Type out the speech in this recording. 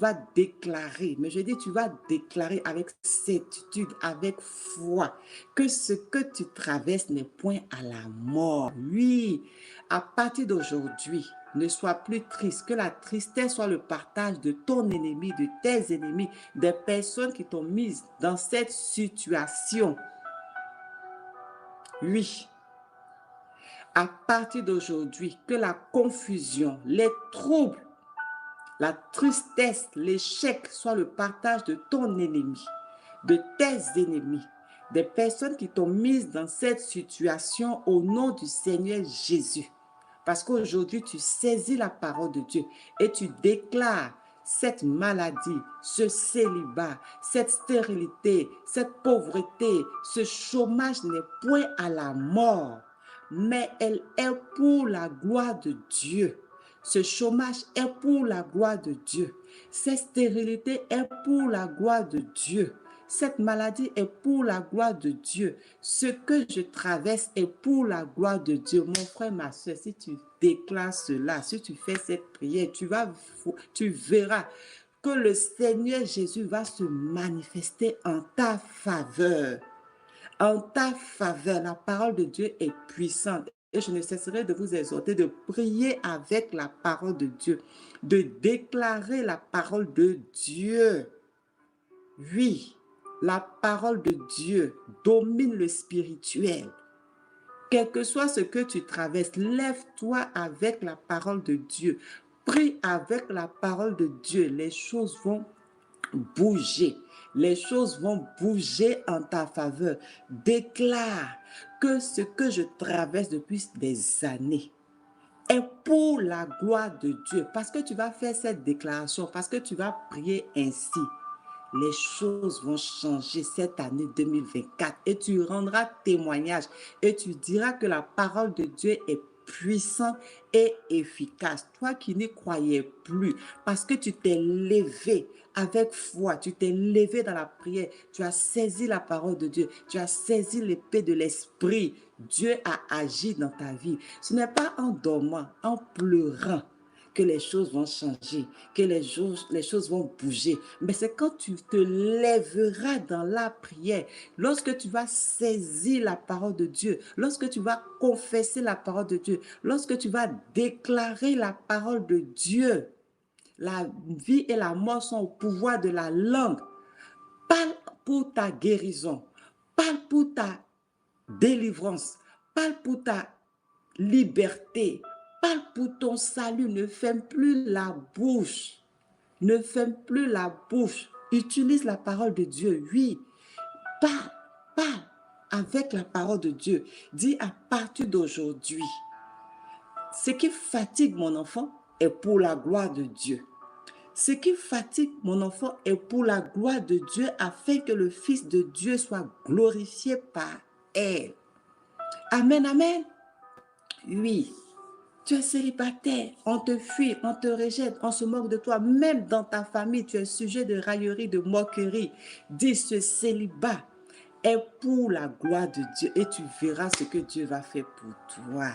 vas déclarer, mais je dis tu vas déclarer avec certitude, avec foi, que ce que tu traverses n'est point à la mort. Oui, à partir d'aujourd'hui, ne sois plus triste, que la tristesse soit le partage de ton ennemi, de tes ennemis, des personnes qui t'ont mise dans cette situation. Oui, à partir d'aujourd'hui, que la confusion, les troubles, la tristesse, l'échec soit le partage de ton ennemi, de tes ennemis, des personnes qui t'ont mise dans cette situation au nom du Seigneur Jésus. Parce qu'aujourd'hui, tu saisis la parole de Dieu et tu déclares cette maladie, ce célibat, cette stérilité, cette pauvreté, ce chômage n'est point à la mort, mais elle est pour la gloire de Dieu. Ce chômage est pour la gloire de Dieu. Cette stérilité est pour la gloire de Dieu. Cette maladie est pour la gloire de Dieu. Ce que je traverse est pour la gloire de Dieu. Mon frère, ma soeur, si tu déclares cela, si tu fais cette prière, tu verras que le Seigneur Jésus va se manifester en ta faveur. En ta faveur, la parole de Dieu est puissante. Et je ne cesserai de vous exhorter de prier avec la parole de Dieu, de déclarer la parole de Dieu. Oui, la parole de Dieu domine le spirituel. Quel que soit ce que tu traverses, lève-toi avec la parole de Dieu. Prie avec la parole de Dieu. Les choses vont bouger. Les choses vont bouger en ta faveur. Déclare que ce que je traverse depuis des années est pour la gloire de Dieu. Parce que tu vas faire cette déclaration, parce que tu vas prier ainsi. Les choses vont changer cette année 2024 et tu rendras témoignage et tu diras que la parole de Dieu est puissante et efficace. Toi qui n'y croyais plus, parce que tu t'es levé avec foi, tu t'es levé dans la prière, tu as saisi la parole de Dieu, tu as saisi l'épée de l'esprit. Dieu a agi dans ta vie. Ce n'est pas en dormant, en pleurant que les choses vont changer, que les choses vont bouger. Mais c'est quand tu te lèveras dans la prière, lorsque tu vas saisir la parole de Dieu, lorsque tu vas confesser la parole de Dieu, lorsque tu vas déclarer la parole de Dieu. La vie et la mort sont au pouvoir de la langue. Parle pour ta guérison, parle pour ta délivrance, parle pour ta liberté, parle pour ton salut. Ne ferme plus la bouche. Ne ferme plus la bouche. Utilise la parole de Dieu. Oui, parle, parle avec la parole de Dieu. Dis à partir d'aujourd'hui, ce qui fatigue mon enfant est pour la gloire de Dieu. Ce qui fatigue mon enfant est pour la gloire de Dieu afin que le Fils de Dieu soit glorifié par elle. Amen, amen. Oui, tu es célibataire, on te fuit, on te rejette, on se moque de toi. Même dans ta famille, tu es sujet de raillerie, de moquerie. Dis ce célibat est pour la gloire de Dieu et tu verras ce que Dieu va faire pour toi.